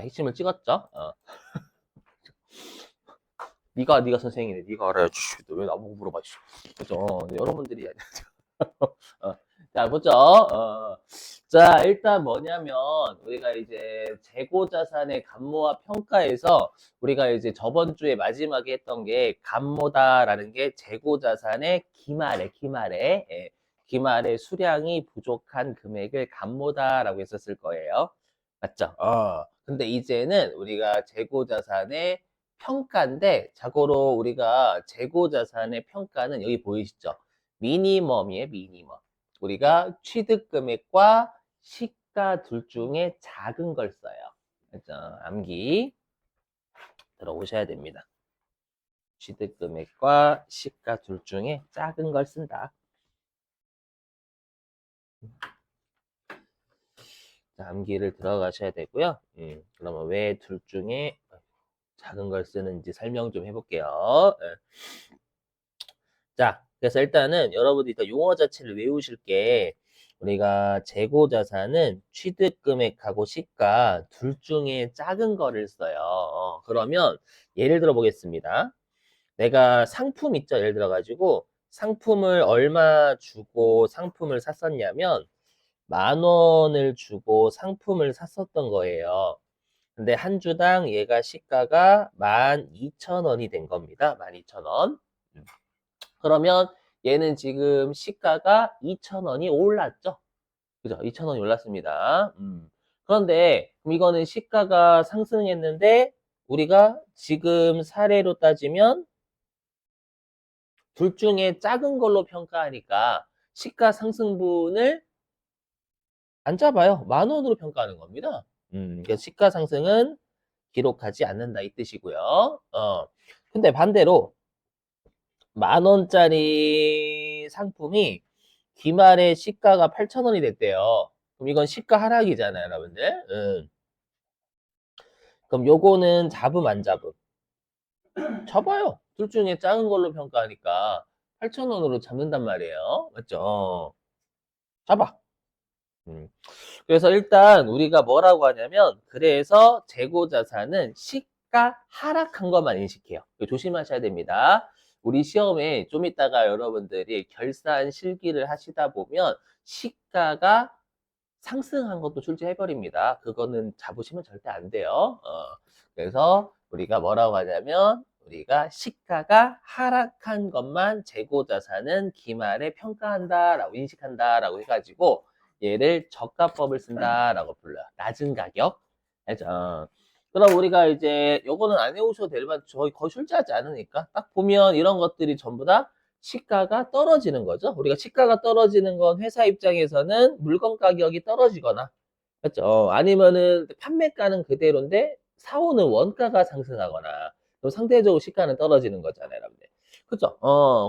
핵심을 찍었죠. 네가 선생이네. 네가 알아야지. 왜 나보고 물어봐. 그죠? 여러분들이 어, 자, 보죠. 자, 일단 뭐냐면, 우리가 이제 재고자산의 감모와 평가에서 우리가 이제 저번 주에 마지막에 했던 게 감모다라는 게 재고자산의 기말에, 예, 기말의 수량이 부족한 금액을 감모다라고 했었을 거예요. 맞죠? 근데 이제는 우리가 재고자산의 평가인데, 자고로 우리가 재고자산의 평가는 여기 보이시죠? 미니멈이에요, 미니멈. 우리가 취득금액과 시가 둘 중에 작은 걸 써요. 그죠? 암기 들어오셔야 됩니다. 취득금액과 시가 둘 중에 작은 걸 쓴다. 자, 암기를 들어가셔야 되고요. 그러면 왜 둘 중에 작은 걸 쓰는지 설명 좀 해볼게요. 자, 그래서 일단은 여러분들이 더 용어 자체를 외우실 게 우리가 재고자산은 취득금액하고 시가 둘 중에 작은 거를 써요. 그러면 예를 들어 보겠습니다. 내가 상품 있죠? 예를 들어 가지고 상품을 얼마 주고 상품을 샀었냐면 10,000원을 주고 상품을 샀었던 거예요. 근데 한 주당 얘가 시가가 12,000원이 된 겁니다. 12,000원. 그러면 얘는 지금 시가가 2,000원이 올랐죠? 그죠? 2,000원이 올랐습니다. 그런데 그럼 이거는 시가가 상승했는데 우리가 지금 사례로 따지면 둘 중에 작은 걸로 평가하니까 시가 상승분을 안 잡아요. 10,000원으로 평가하는 겁니다. 그래서 시가 상승은 기록하지 않는다 이 뜻이고요. 근데 반대로 10,000원짜리 상품이 기말에 시가가 8,000원이 됐대요. 그럼 이건 시가 하락이잖아요, 여러분들. 그럼 요거는 잡음 안 잡음? 잡아요. 둘 중에 작은 걸로 평가하니까 8,000원으로 잡는단 말이에요. 맞죠? 잡아. 음. 그래서 일단 우리가 뭐라고 하냐면 그래서 재고자산은 시가 하락한 것만 인식해요. 조심하셔야 됩니다. 우리 시험에 좀 이따가 여러분들이 결산 실기를 하시다 보면 시가가 상승한 것도 출제해버립니다. 그거는 잡으시면 절대 안 돼요. 그래서 우리가 뭐라고 하냐면 우리가 시가가 하락한 것만 재고자산은 기말에 평가한다라고 인식한다라고 해가지고 얘를 저가법을 쓴다라고 불러요. 낮은 가격. 알죠? 그럼 우리가 이제 요거는 안 해오셔도 될 만, 저희 거의 출제하지 않으니까 딱 보면 이런 것들이 전부 다 시가가 떨어지는 거죠. 우리가 시가가 떨어지는 건 회사 입장에서는 물건 가격이 떨어지거나, 그렇죠? 아니면은 판매가는 그대로인데 사오는 원가가 상승하거나, 그럼 상대적으로 시가는 떨어지는 거잖아요, 여러분들. 그렇죠?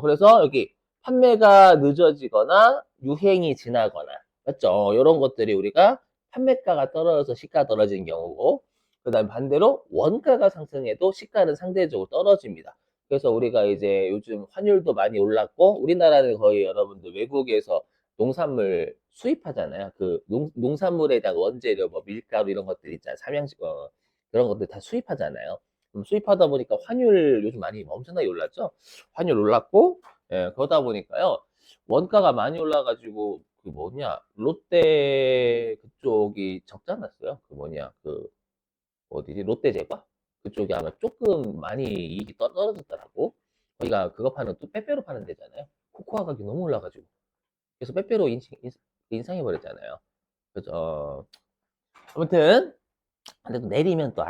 그래서 여기 판매가 늦어지거나 유행이 지나거나, 그렇죠? 이런 것들이 우리가 판매가가 떨어져서 시가가 떨어지는 경우고, 그다음 반대로 원가가 상승해도 시가는 상대적으로 떨어집니다. 그래서 우리가 이제 요즘 환율도 많이 올랐고 우리나라는 거의 여러분들 외국에서 농산물 수입하잖아요. 그 농산물에다가 원재료 뭐 밀가루 이런 것들 있잖아요. 삼양식 그런 것들 다 수입하잖아요. 수입하다 보니까 환율 요즘 많이 엄청나게 올랐죠. 환율 올랐고 그러다 보니까요. 원가가 많이 올라가지고 그 뭐냐 롯데 그쪽이 적자 났어요. 그 뭐냐 그 어디지? 롯데제과? 그쪽이 아마 조금 많이 이익이 떨어졌더라고. 저희가 그거 파는 또 빼빼로 파는 데잖아요. 코코아 가격이 너무 올라가지고. 그래서 빼빼로 인상해버렸잖아요. 그죠? 아무튼, 근데 또 내리면 또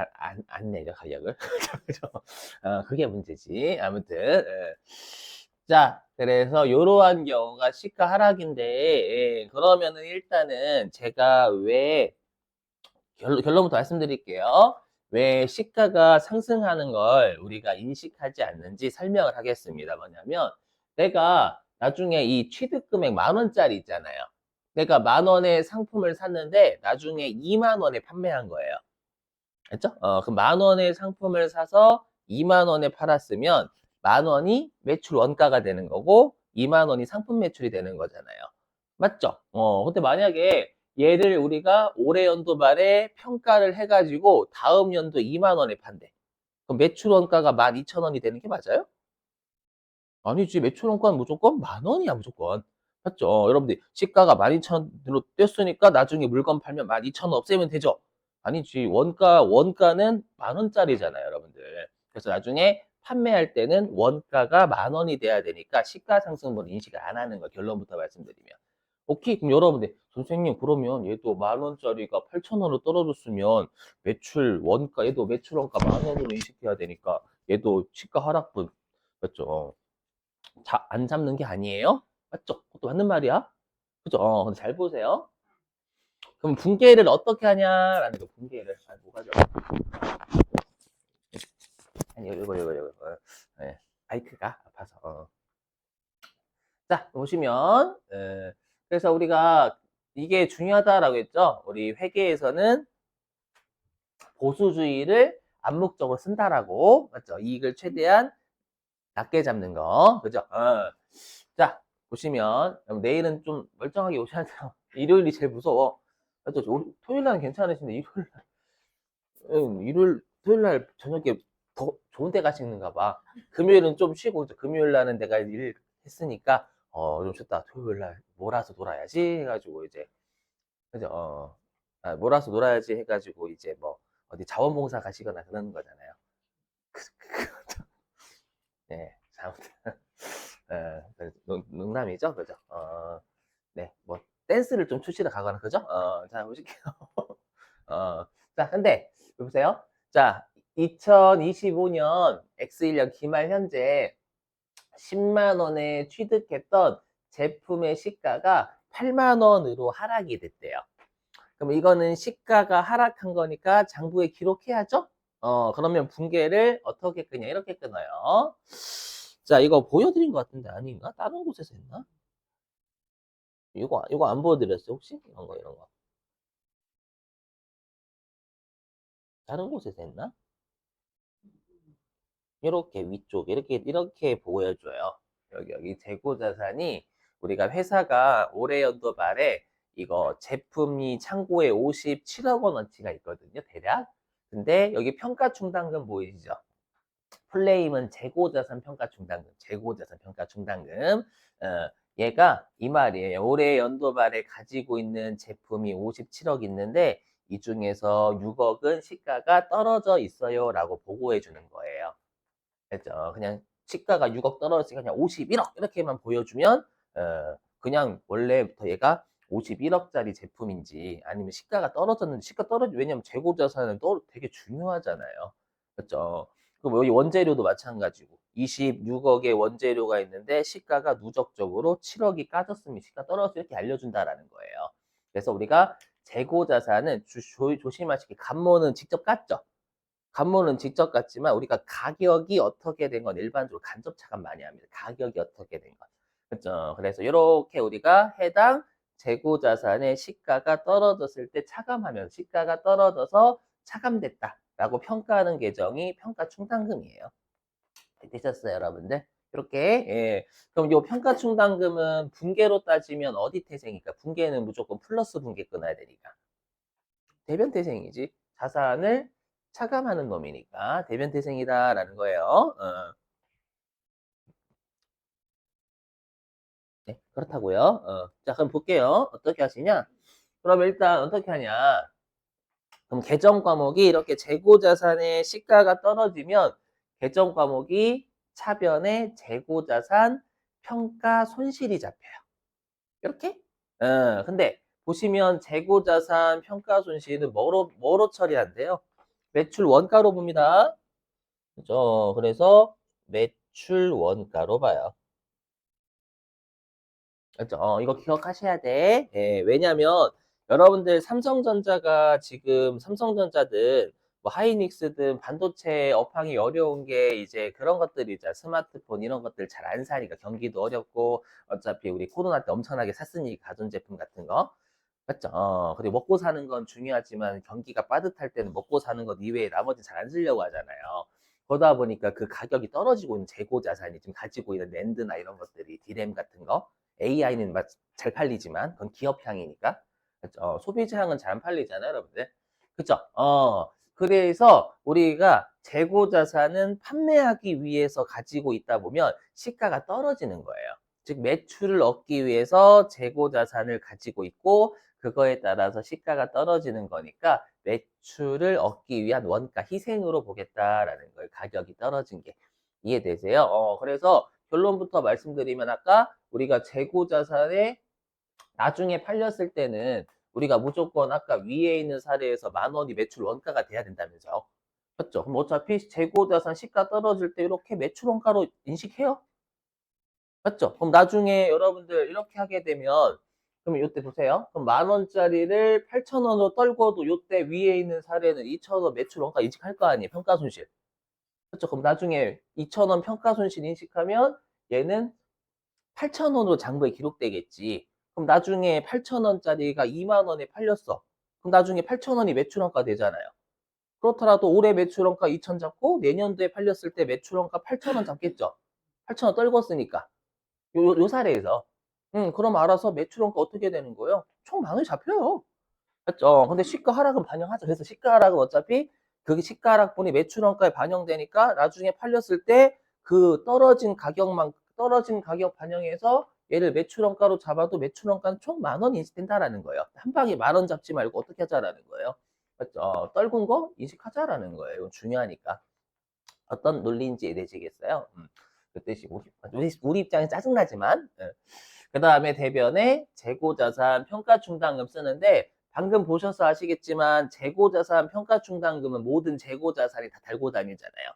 안 내려, 가격을. 그죠? 그게 문제지. 아무튼, 예. 자, 그래서 이러한 경우가 시가 하락인데, 예, 그러면은 일단은 제가 왜 결론부터 말씀드릴게요. 왜 시가가 상승하는 걸 우리가 인식하지 않는지 설명을 하겠습니다. 뭐냐면 내가 나중에 이 취득금액 10,000원짜리 있잖아요. 내가 10,000원의 상품을 샀는데 나중에 20,000원에 판매한 거예요. 알죠? 그 10,000원의 상품을 사서 20,000원에 팔았으면 10,000원이 매출 원가가 되는 거고 20,000원이 상품 매출이 되는 거잖아요. 맞죠? 근데 만약에 얘를 우리가 올해 연도 말에 평가를 해가지고 다음 연도 2만 원에 판대. 그럼 매출 원가가 12,000원이 되는 게 맞아요? 아니지. 매출 원가는 무조건 10,000원이야, 무조건. 맞죠? 여러분들, 시가가 12,000원으로 뛰었으니까 나중에 물건 팔면 12,000원 없애면 되죠? 아니지. 원가는 10,000원짜리잖아요, 여러분들. 그래서 나중에 판매할 때는 원가가 10,000원이 돼야 되니까 시가 상승분을 인식을 안 하는 거, 결론부터 말씀드리면. 오케이. 그럼 여러분들, 선생님, 그러면 얘도 10,000원짜리가 8,000원으로 떨어졌으면 얘도 매출 원가 10,000원으로 인식해야 되니까 얘도 시가 하락분, 맞죠? 안 잡는 게 아니에요? 맞죠? 그것도 맞는 말이야. 그죠? 근데 잘 보세요. 그럼 분계를 어떻게 하냐라는 거, 분계를. 아, 뭐가 죠 아니, 이거. 네, 마이크가 아파서. 자, 보시면, 그래서 우리가 이게 중요하다라고 했죠? 우리 회계에서는 보수주의를 암묵적으로 쓴다라고, 맞죠? 이익을 최대한 낮게 잡는 거. 그죠? 자, 보시면, 내일은 좀 멀쩡하게 오셔야 돼요. 일요일이 제일 무서워. 맞죠? 토요일 날은 괜찮으신데, 토요일 날 저녁에 더 좋은 때 가시는가 봐. 금요일은 좀 쉬고, 금요일 날은 내가 일 했으니까, 좀 쉬었다. 토요일 날 몰아서 놀아야지 해가지고, 이제, 그죠? 몰아서 놀아야지 해가지고, 이제 뭐, 어디 자원봉사 가시거나 그러는 거잖아요. 네, 아무튼. 농담이죠? 그죠? 네, 뭐, 댄스를 좀 추시러 가거나, 그죠? 자, 보실게요. 자, 근데, 보세요. 자, 2025년 X1년 기말 현재 10만 원에 취득했던 제품의 시가가 8만 원으로 하락이 됐대요. 그럼 이거는 시가가 하락한 거니까 장부에 기록해야죠? 그러면 분계를 어떻게 끄냐? 이렇게 끊어요. 자, 이거 보여드린 것 같은데 아닌가? 다른 곳에서 했나? 이거 안 보여드렸어요, 혹시? 이런 거. 다른 곳에서 했나? 이렇게 위쪽, 이렇게 보여줘요. 여기 재고자산이 우리가 회사가 올해 연도 말에 이거 제품이 창고에 57억 원어치가 있거든요, 대략. 근데 여기 평가충당금 보이시죠? 플레임은 재고자산 평가 충당금. 얘가 이 말이에요. 올해 연도 말에 가지고 있는 제품이 57억 있는데 이 중에서 6억은 시가가 떨어져 있어요라고 보고해 주는 거예요. 그죠? 그냥 시가가 6억 떨어졌으니까 그냥 51억 이렇게만 보여주면 그냥 원래부터 얘가 51억짜리 제품인지 아니면 시가가 떨어졌는지 왜냐면 재고자산은 되게 중요하잖아요. 그렇죠? 그럼 여기 원재료도 마찬가지고 26억의 원재료가 있는데 시가가 누적적으로 7억이 까졌으면 시가 떨어졌어 이렇게 알려준다라는 거예요. 그래서 우리가 재고자산은 조심하시기 감모는 직접 깠죠. 간모는 직접 같지만 우리가 가격이 어떻게 된 건 일반적으로 간접 차감 많이 합니다. 가격이 어떻게 된 건. 그렇죠. 그래서 이렇게 우리가 해당 재고 자산의 시가가 떨어졌을 때 차감하면 시가가 떨어져서 차감됐다라고 평가하는 계정이 평가 충당금이에요. 되셨어요, 여러분들? 이렇게 예. 그럼 이 평가 충당금은 분계로 따지면 어디 태생일까? 분계는 무조건 플러스 분계 끊어야 되니까. 대변태생이지. 자산을 차감하는 놈이니까 대변태생이다라는 거예요. 네, 그렇다고요. 자, 그럼 볼게요. 어떻게 하시냐? 그럼 일단 어떻게 하냐? 그럼 계정 과목이 이렇게 재고 자산의 시가가 떨어지면 계정 과목이 차변에 재고 자산 평가 손실이 잡혀요. 이렇게? 근데 보시면 재고 자산 평가 손실은 뭐로 처리한대요? 매출 원가로 봅니다. 그죠? 그래서 매출 원가로 봐요. 그죠? 이거 기억하셔야 돼. 예, 왜냐면 여러분들 삼성전자가 지금 삼성전자든 뭐 하이닉스든 반도체 업황이 어려운 게 이제 그런 것들이죠. 스마트폰 이런 것들 잘 안 사니까 경기도 어렵고 어차피 우리 코로나 때 엄청나게 샀으니까 가전제품 같은 거. 맞죠? 그리고 먹고 사는 건 중요하지만 경기가 빠듯할 때는 먹고 사는 것 이외에 나머지 잘 안 쓰려고 하잖아요. 그러다 보니까 그 가격이 떨어지고 있는 재고 자산이 지금 가지고 있는 랜드나 이런 것들이 디램 같은 거 AI는 잘 팔리지만 그건 기업향이니까 그쵸? 소비자향은 잘 안 팔리잖아요, 여러분들. 그쵸? 그래서 우리가 재고 자산은 판매하기 위해서 가지고 있다 보면 시가가 떨어지는 거예요. 즉, 매출을 얻기 위해서 재고 자산을 가지고 있고, 그거에 따라서 시가가 떨어지는 거니까 매출을 얻기 위한 원가, 희생으로 보겠다라는 거예요. 가격이 떨어진 게. 이해되세요? 그래서 결론부터 말씀드리면 아까 우리가 재고 자산에 나중에 팔렸을 때는 우리가 무조건 아까 위에 있는 사례에서 10,000원이 매출 원가가 돼야 된다면서요. 맞죠? 그럼 어차피 재고자산 시가 떨어질 때 이렇게 매출 원가로 인식해요. 맞죠? 그럼 나중에 여러분들 이렇게 하게 되면 그럼 이때 보세요. 그럼 10,000원짜리를 8,000원으로 떨궈도 이때 위에 있는 사례는 2,000원 매출 원가 인식할 거 아니에요. 평가손실. 그렇죠? 그럼 나중에 2,000원 평가손실 인식하면 얘는 8,000원으로 장부에 기록되겠지. 그럼 나중에 8,000원짜리가 20,000원에 팔렸어. 그럼 나중에 8,000원이 매출원가 되잖아요. 그렇더라도 올해 매출원가 2,000 잡고 내년도에 팔렸을 때 매출원가 8,000원 잡겠죠. 8,000원 떨궜으니까. 요 사례에서. 그럼 알아서 매출원가 어떻게 되는 거예요? 총 10,000원이 잡혀요. 맞죠? 근데 시가 하락은 반영하죠. 그래서 시가 하락은 어차피 그 시가 하락분이 매출원가에 반영되니까 나중에 팔렸을 때 그 떨어진 가격 반영해서 얘를 매출원가로 잡아도 매출원가는 총 10,000원이 인식된다라는 거예요. 한 방에 10,000원 잡지 말고 어떻게 하자라는 거예요. 맞죠? 떨군 거 인식하자라는 거예요. 이건 중요하니까. 어떤 논리인지 이해되시겠어요? 그 뜻이 우리 입장에 짜증나지만 그 다음에 대변에 재고자산 평가충당금 쓰는데 방금 보셔서 아시겠지만 재고자산 평가충당금은 모든 재고자산이 다 달고 다니잖아요.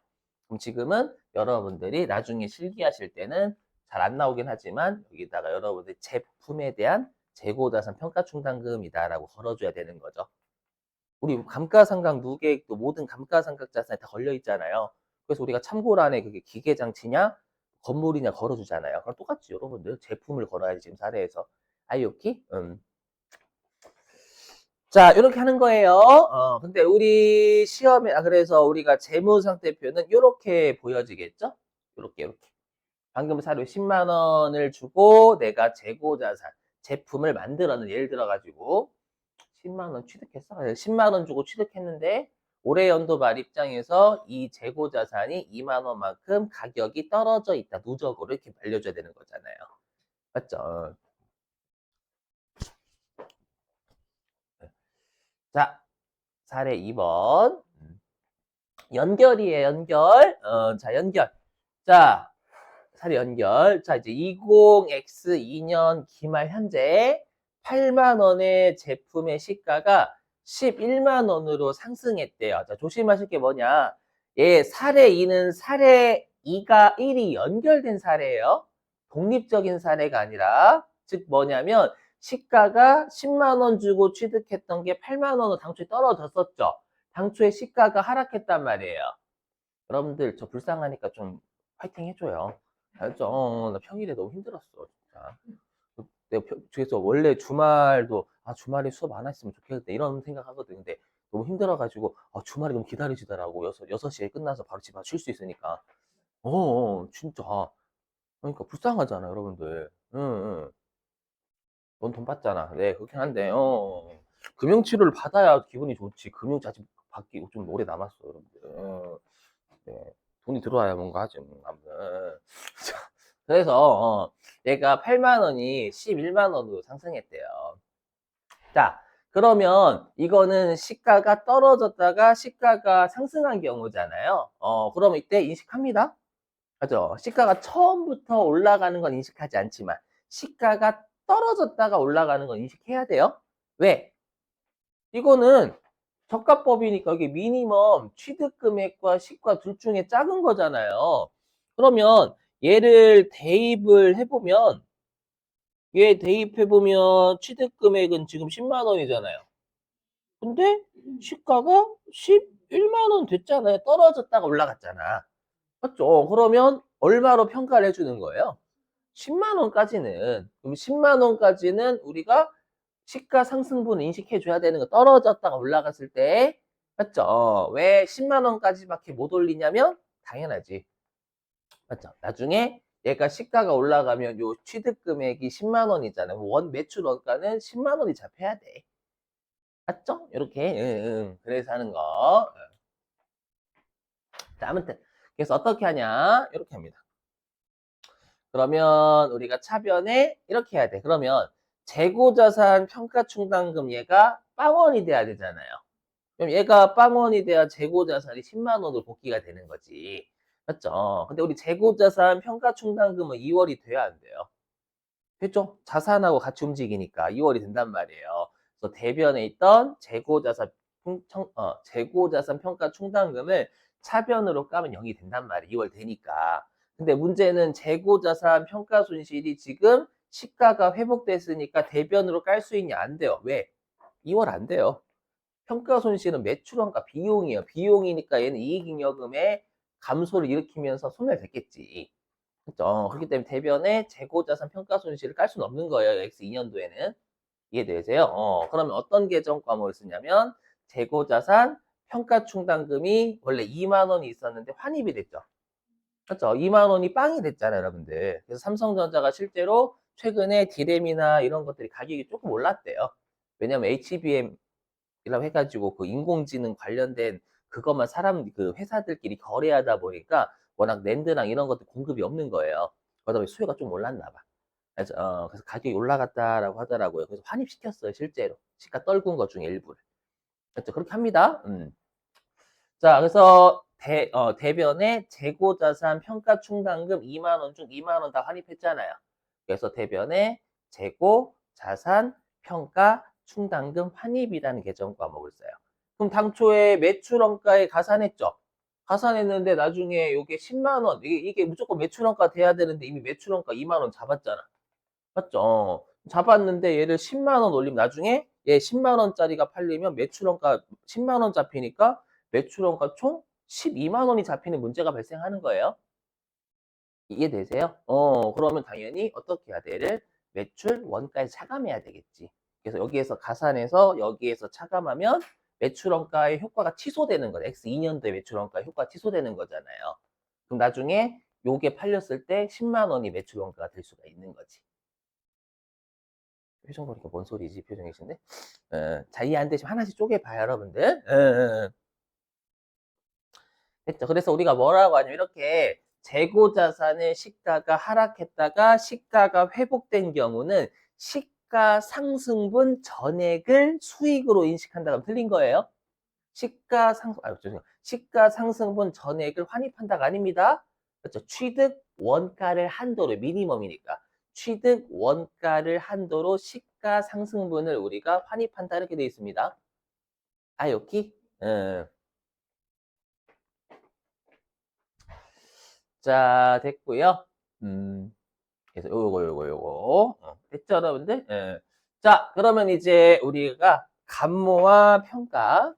그럼 지금은 여러분들이 나중에 실기하실 때는 잘 안 나오긴 하지만 여기다가 여러분들 제품에 대한 재고자산 평가충당금이다라고 걸어줘야 되는 거죠. 우리 감가상각 누계액도 모든 감가상각 자산에 다 걸려 있잖아요. 그래서 우리가 참고란에 그게 기계장치냐 건물이냐 걸어주잖아요. 그럼 똑같지 여러분들 제품을 걸어야지 지금 사례에서. 아이오키? 자 이렇게 하는 거예요. 근데 우리 시험에 그래서 우리가 재무상태표는 이렇게 보여지겠죠? 이렇게 방금 사료 10만 원을 주고 내가 재고자산 제품을 만들었는 예를 들어 가지고 10만 원 취득했어. 10만 원 주고 취득했는데 올해 연도 말 입장에서 이 재고 자산이 2만 원만큼 가격이 떨어져 있다. 누적으로 이렇게 알려줘야 되는 거잖아요. 맞죠? 자, 사례 2번. 연결이에요, 연결. 자, 연결. 자, 사례 연결. 자, 이제 20X2년 기말 현재 8만 원의 제품의 시가가 11만 원으로 상승했대요. 자, 조심하실 게 뭐냐. 예, 사례 2는 사례 2가 1이 연결된 사례예요. 독립적인 사례가 아니라, 즉 뭐냐면 시가가 10만 원 주고 취득했던 게 8만 원으로 당초에 떨어졌었죠. 당초에 시가가 하락했단 말이에요. 여러분들 저 불쌍하니까 좀 파이팅 해줘요. 알죠? 나 평일에 너무 힘들었어, 진짜. 내가 그래서 원래 주말도 주말에 수업 안 했으면 좋겠다 이런 생각하거든. 근데 너무 힘들어가지고 주말에 너무 기다리시더라고. 6시에 끝나서 바로 집 와서 쉴 수 있으니까. 진짜. 그러니까 불쌍하잖아, 여러분들. 응, 응. 넌 돈 받잖아. 네, 그렇긴 한데, 금융치료를 받아야 기분이 좋지. 금융치 아직 받기 좀 오래 남았어, 여러분들. 네. 돈이 들어와야 뭔가 하지. 아무튼. 그래서 얘가 8만 원이 11만 원으로 상승했대요. 자, 그러면 이거는 시가가 떨어졌다가 시가가 상승한 경우잖아요. 그럼 이때 인식합니다. 맞죠? 시가가 처음부터 올라가는 건 인식하지 않지만 시가가 떨어졌다가 올라가는 건 인식해야 돼요. 왜? 이거는 저가법이니까 이게 미니멈 취득 금액과 시가 둘 중에 작은 거잖아요. 그러면 얘를 대입을 해보면 얘 대입해보면 취득 금액은 지금 10만 원이잖아요. 근데 시가가 11만 원 됐잖아요. 떨어졌다가 올라갔잖아. 맞죠? 그러면 얼마로 평가를 해주는 거예요? 10만 원까지는. 그럼 10만 원까지는 우리가 시가 상승분 인식해 줘야 되는 거 떨어졌다가 올라갔을 때 맞죠? 왜 10만 원까지밖에 못 올리냐면 당연하지. 맞죠? 나중에 얘가 시가가 올라가면 요 취득 금액이 10만 원이잖아요. 원 매출 원가는 10만 원이 잡혀야 돼. 맞죠? 이렇게 그래서 하는 거. 자, 아무튼 그래서 어떻게 하냐? 이렇게 합니다. 그러면 우리가 차변에 이렇게 해야 돼. 그러면 재고자산 평가충당금 얘가 빵원이 돼야 되잖아요. 그럼 얘가 빵원이 돼야 재고자산이 10만 원으로 복귀가 되는 거지. 맞죠? 근데 우리 재고자산 평가충당금은 2월이 돼야 안 돼요. 됐죠? 자산하고 같이 움직이니까 2월이 된단 말이에요. 그래서 대변에 있던 재고자산 평가 충당금을 차변으로 까면 0이 된단 말이에요. 2월 되니까. 근데 문제는 재고자산 평가 손실이 지금 시가가 회복됐으니까 대변으로 깔 수 있냐? 안 돼요. 왜? 2월 안 돼요. 평가 손실은 매출원가 비용이에요. 비용이니까 얘는 이익잉여금의 감소를 일으키면서 소멸됐겠지. 그렇죠. 그렇기 때문에 대변에 재고자산 평가 손실을 깔 수는 없는 거예요. X2년도에는. 이해되세요? 그러면 어떤 계정 과목을 쓰냐면 재고자산 평가충당금이 원래 2만 원이 있었는데 환입이 됐죠. 그렇죠? 2만 원이 빵이 됐잖아요, 여러분들. 그래서 삼성전자가 실제로 최근에 디램이나 이런 것들이 가격이 조금 올랐대요. 왜냐면 HBM이라고 해가지고 그 인공지능 관련된 그것만 그 회사들끼리 거래하다 보니까 워낙 낸드랑 이런 것들 공급이 없는 거예요. 그러다 보니 수요가 좀 올랐나 봐. 그래서 가격이 올라갔다라고 하더라고요. 그래서 환입시켰어요, 실제로. 시가 떨군 것 중에 일부를. 그렇죠? 그렇게 합니다. 자, 그래서 대변에 재고자산 평가충당금 2만 원 중 2만 원 다 환입했잖아요. 그래서 대변에 재고자산 평가충당금 환입이라는 계정 과목을 써요. 그럼 당초에 매출원가에 가산했죠? 가산했는데 나중에 이게 10만 원, 이게 무조건 매출원가 돼야 되는데 이미 매출원가 2만 원 잡았잖아. 맞죠? 잡았는데 얘를 10만 원 올리면 나중에 얘 10만 원짜리가 팔리면 매출원가 10만 원 잡히니까 매출원가 총 12만 원이 잡히는 문제가 발생하는 거예요. 이해되세요? 그러면 당연히 어떻게 해야 돼? 얘를 매출 원가에 차감해야 되겠지. 그래서 여기에서 가산해서 여기에서 차감하면 매출원가의 효과가 취소되는 거죠. X2년도에 매출원가 효과 취소되는 거잖아요. 그럼 나중에 요게 팔렸을 때 10만 원이 매출원가가 될 수가 있는 거지. 표정 보니까 뭔 소리지 표정이신데 자 이해 안 되시면 하나씩 쪼개봐요 여러분들. 됐죠. 그래서 우리가 뭐라고 하냐면 이렇게 재고자산의 시가가 하락했다가 시가가 회복된 경우는 시가 상승분 전액을 수익으로 인식한다고 하면 틀린 거예요. 시가 상승분 전액을 환입한다가 아닙니다. 그렇죠. 취득 원가를 한도로 미니멈이니까 취득 원가를 한도로 시가 상승분을 우리가 환입한다 이렇게 되어 있습니다. 아 여기 자 됐고요. 그래서 요거 됐죠 여러분들? 자 그러면 이제 우리가 감모와 평가